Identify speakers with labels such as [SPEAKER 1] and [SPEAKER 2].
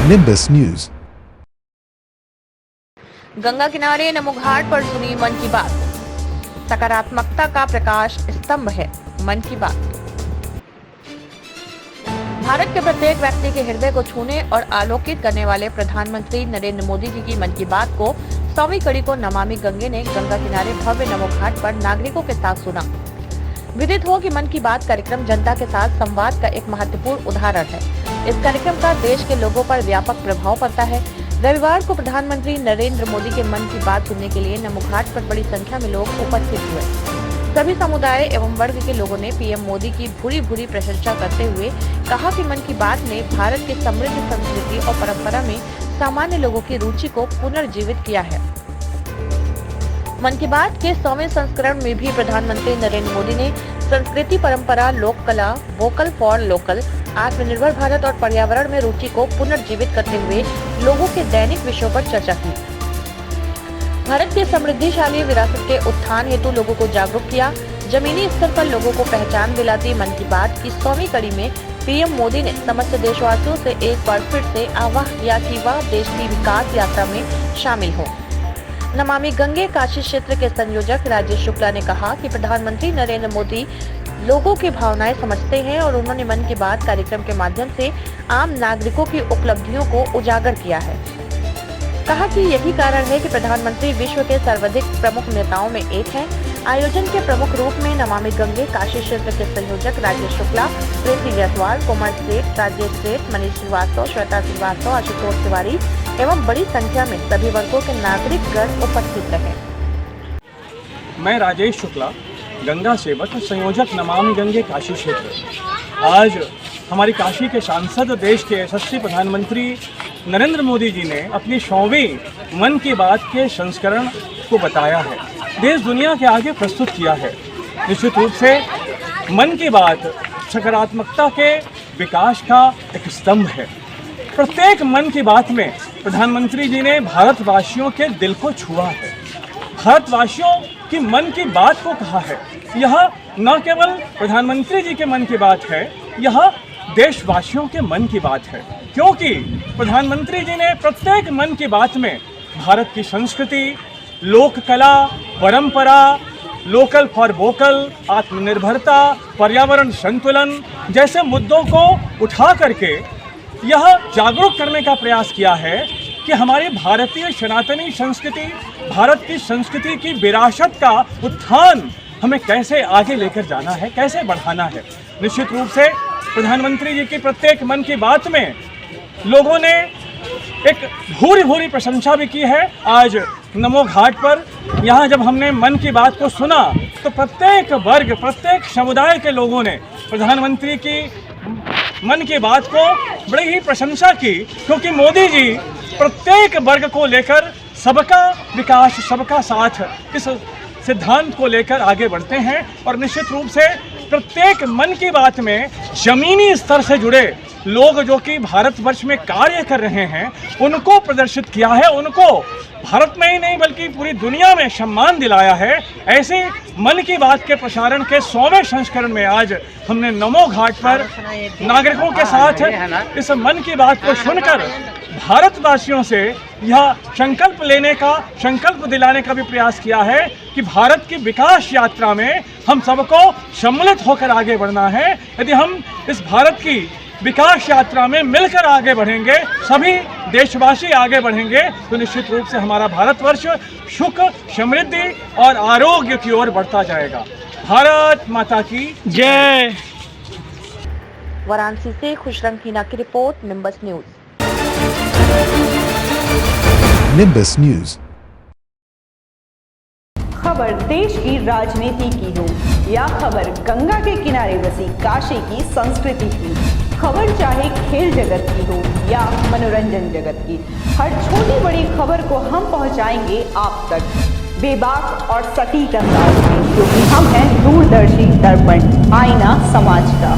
[SPEAKER 1] Nimbus News।
[SPEAKER 2] Ganga किनारे नमो घाट पर सुनी मन की बात। सकारात्मकता का प्रकाश स्तंभ है मन की बात। भारत के प्रत्येक व्यक्ति के हृदय को छूने और आलोकित करने वाले प्रधानमंत्री नरेंद्र मोदी जी की मन की बात को 100वीं कड़ी को नमामि गंगे ने गंगा किनारे भव्य नमो घाट पर नागरिकों के साथ सुना। विदित हो कि मन की बात कार्यक्रम जनता के साथ संवाद का एक महत्वपूर्ण उदाहरण है। इस कार्यक्रम का देश के लोगों पर व्यापक प्रभाव पड़ता है। रविवार को प्रधानमंत्री नरेंद्र मोदी के मन की बात सुनने के लिए नमो घाट पर बड़ी संख्या में लोग उपस्थित हुए। सभी समुदाय एवं वर्ग के लोगों ने पीएम मोदी की भूरी भूरी प्रशंसा करते हुए कहा कि मन की बात ने भारत की समृद्ध संस्कृति और परंपरा में सामान्य लोगों की रुचि को पुनर्जीवित किया है। मन की बात के 100वें संस्करण में भी प्रधानमंत्री नरेंद्र मोदी ने संस्कृति, परंपरा, लोक कला, वोकल फॉर लोकल, आत्मनिर्भर भारत और पर्यावरण में रुचि को पुनर्जीवित करते हुए लोगों के दैनिक विषयों पर चर्चा की। भारत के समृद्धिशाली विरासत के उत्थान हेतु लोगों को जागरूक किया। जमीनी स्तर पर लोगों को पहचान दिलाती मन की बात की 100वीं कड़ी में पीएम मोदी ने समस्त देशवासियों से एक बार फिर से आह्वान किया कि वह देश की विकास यात्रा में शामिल हो। नमामि गंगे काशी क्षेत्र के संयोजक राजेश शुक्ला ने कहा कि प्रधानमंत्री नरेंद्र मोदी लोगों की भावनाएं समझते हैं और उन्होंने मन की बात कार्यक्रम के माध्यम से आम नागरिकों की उपलब्धियों को उजागर किया है। कहा कि यही कारण है कि प्रधानमंत्री विश्व के सर्वाधिक प्रमुख नेताओं में एक हैं। आयोजन के प्रमुख रूप में नमामि गंगे काशी क्षेत्र के संयोजक राजेश शुक्ला, प्रीति जायसवाल, कोमल सेठ, राजेश सेठ, मनीष श्रीवास्तव, श्वेता श्रीवास्तव, आशुतोष तिवारी एवं बड़ी संख्या में सभी वर्गों के नागरिकगण उपस्थित रहे।
[SPEAKER 3] मैं राजेश शुक्ला, गंगा सेवक, संयोजक नमामि गंगे काशी क्षेत्र। आज हमारी काशी के सांसद, देश के यशस्वी प्रधानमंत्री नरेंद्र मोदी जी ने अपनी 100वीं मन की बात के संस्करण को बताया है, देश दुनिया के आगे प्रस्तुत किया है। निश्चित रूप से मन की बात सकारात्मकता के विकास का एक स्तंभ है। प्रत्येक मन की बात में प्रधानमंत्री जी ने भारतवासियों के दिल को छुआ है, भारतवासियों की मन की बात को कहा है। यह न केवल प्रधानमंत्री जी के मन की बात है, यह देशवासियों के मन की बात है, क्योंकि प्रधानमंत्री जी ने प्रत्येक मन की बात में भारत की संस्कृति, लोक कला, परंपरा, लोकल फॉर वोकल, आत्मनिर्भरता, पर्यावरण संतुलन जैसे मुद्दों को उठा करके यह जागरूक करने का प्रयास किया है कि हमारी भारतीय सनातनी संस्कृति, भारत की संस्कृति की विरासत का उत्थान हमें कैसे आगे लेकर जाना है, कैसे बढ़ाना है। निश्चित रूप से प्रधानमंत्री जी की प्रत्येक मन की बात में लोगों ने एक भूरी भूरी प्रशंसा भी की है। आज नमो घाट पर यहाँ जब हमने मन की बात को सुना तो प्रत्येक वर्ग, प्रत्येक समुदाय के लोगों ने प्रधानमंत्री की मन की बात को बड़ी ही प्रशंसा की, क्योंकि मोदी जी प्रत्येक वर्ग को लेकर सबका विकास, सबका साथ, इस सिद्धांत को लेकर आगे बढ़ते हैं। और निश्चित रूप से प्रत्येक मन की बात में जमीनी स्तर से जुड़े लोग जो कि भारतवर्ष में कार्य कर रहे हैं उनको प्रदर्शित किया है, उनको भारत में ही नहीं बल्कि पूरी दुनिया में सम्मान दिलाया है। ऐसे मन की बात के प्रसारण के 100वें संस्करण में आज हमने नमो घाट पर नागरिकों के साथ इस मन की बात को सुनकर भारतवासियों से यह संकल्प लेने का, संकल्प दिलाने का भी प्रयास किया है कि भारत की विकास यात्रा में हम सबको सम्मिलित होकर आगे बढ़ना है। यदि हम इस भारत की विकास यात्रा में मिलकर आगे बढ़ेंगे, सभी देशवासी आगे बढ़ेंगे, तो निश्चित रूप से हमारा भारतवर्ष सुख, समृद्धि और आरोग्य की ओर बढ़ता जाएगा। भारत माता की जय।
[SPEAKER 2] वाराणसी से खुशरंग हीना की report, nimbus news.
[SPEAKER 1] Nimbus News।
[SPEAKER 4] खबर देश की राजनीति की हो या खबर गंगा के किनारे बसी काशी की संस्कृति की, खबर चाहे खेल जगत की हो या मनोरंजन जगत की, हर छोटी बड़ी खबर को हम पहुंचाएंगे आप तक बेबाक और सटीक अंदाज में, क्योंकि हम हैं दूरदर्शी दर्पण, आईना समाज का।